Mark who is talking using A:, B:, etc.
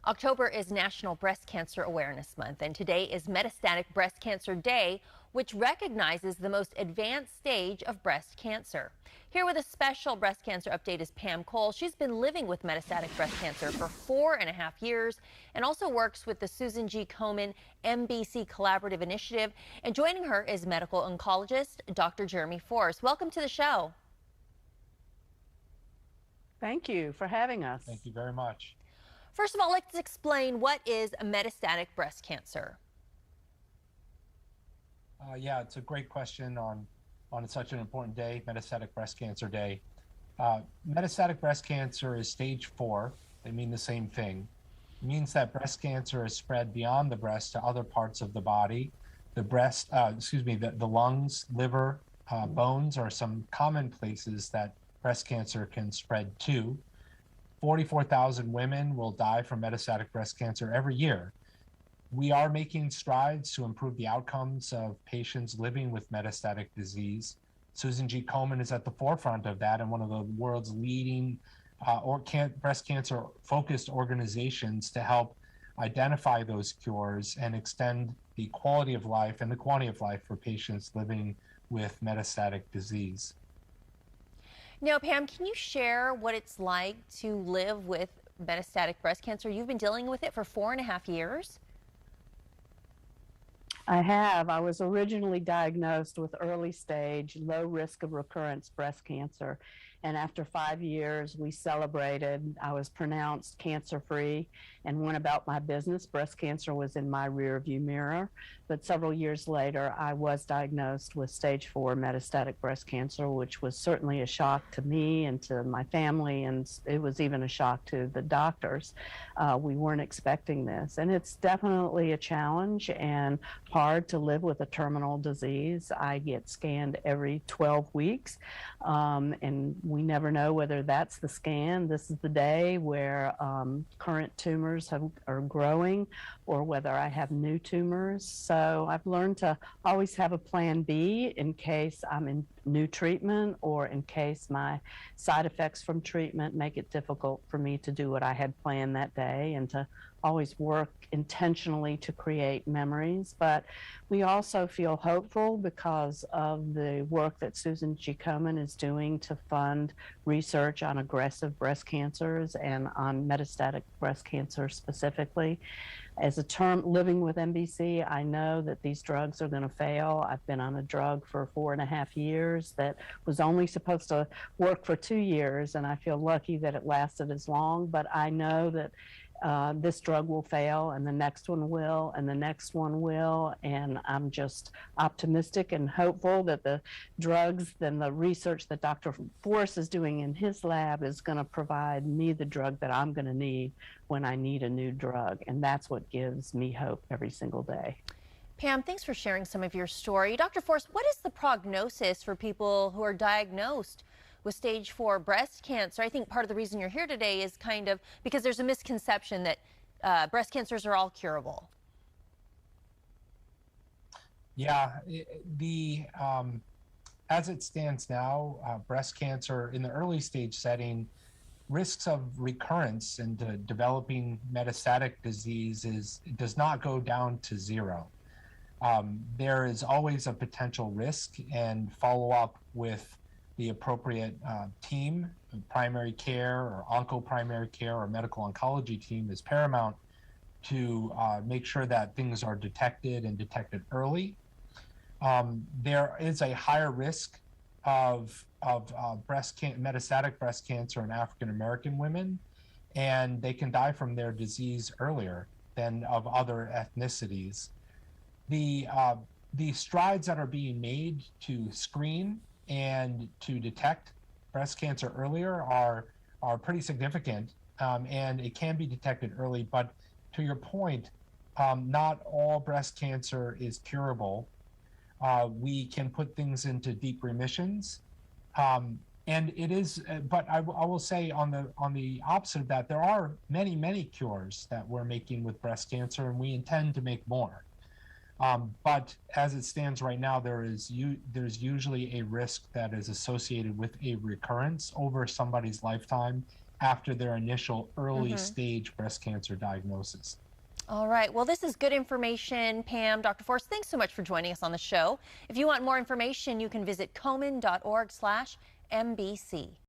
A: October is National Breast Cancer Awareness Month, and today is Metastatic Breast Cancer Day, which recognizes the most advanced stage of breast cancer. Here with a special breast cancer update is Pam Cole. She's been living with metastatic breast cancer for 4.5 years and also works with the Susan G. Komen MBC Collaborative Initiative. And joining her is medical oncologist Dr. Jeremy Force. Welcome to the show.
B: Thank you for having us.
C: Thank you very much.
A: First of all, let's explain what is metastatic breast cancer.
C: Yeah, it's a great question on such an important day, Metastatic Breast Cancer Day. Metastatic breast cancer is stage 4. They mean the same thing. It means that breast cancer is spread beyond the breast to other parts of the body. The lungs, liver, bones are some common places that breast cancer can spread to. 44,000 women will die from metastatic breast cancer every year. We are making strides to improve the outcomes of patients living with metastatic disease. Susan G. Komen is at the forefront of that and one of the world's leading breast cancer focused organizations to help identify those cures and extend the quality of life and the quantity of life for patients living with metastatic disease.
A: Now, Pam, can you share what it's like to live with metastatic breast cancer? You've been dealing with it for 4.5 years.
B: I have. I was originally diagnosed with early stage, low risk of recurrence breast cancer. And after 5 years, we celebrated. I was pronounced cancer-free and went about my business. Breast cancer was in my rearview mirror. But several years later, I was diagnosed with stage 4 metastatic breast cancer, which was certainly a shock to me and to my family. And it was even a shock to the doctors. We weren't expecting this. And it's definitely a challenge and hard to live with a terminal disease. I get scanned every 12 weeks. And we never know whether that's the scan. This is the day where current tumors are growing or whether I have new tumors. So I've learned to always have a plan B in case I'm in new treatment or in case my side effects from treatment make it difficult for me to do what I had planned that day, and to always work intentionally to create memories. But we also feel hopeful because of the work that Susan G. Komen is doing to fund research on aggressive breast cancers and on metastatic breast cancer specifically. As a term living with MBC, I know that these drugs are going to fail. I've been on a drug for 4.5 years that was only supposed to work for 2 years, and I feel lucky that it lasted as long. But I know that this drug will fail, and the next one will, and the next one will, and I'm just optimistic and hopeful that the drugs and the research that Dr. Force is doing in his lab is going to provide me the drug that I'm going to need when I need a new drug, and that's what gives me hope every single day.
A: Pam, thanks for sharing some of your story. Dr. Force, what is the prognosis for people who are diagnosed with stage 4 breast cancer? I think part of the reason you're here today is kind of because there's a misconception that breast cancers are all curable.
C: Yeah, as it stands now, breast cancer in the early stage setting, risks of recurrence into developing metastatic disease does not go down to 0. There is always a potential risk, and follow-up with the appropriate team, primary care or onco-primary care or medical oncology team is paramount to make sure that things are detected and detected early. There is a higher risk of metastatic breast cancer in African American women, and they can die from their disease earlier than of other ethnicities. The strides that are being made to screen and to detect breast cancer earlier are pretty significant, and it can be detected early. But to your point, not all breast cancer is curable. We can put things into deep remissions, and it is. But I will say on the opposite of that, there are many cures that we're making with breast cancer, and we intend to make more. But as it stands right now, there's usually a risk that is associated with a recurrence over somebody's lifetime after their initial early stage breast cancer diagnosis.
A: All right. Well, this is good information, Pam. Dr. Forrest, thanks so much for joining us on the show. If you want more information, you can visit komen.org/MBC.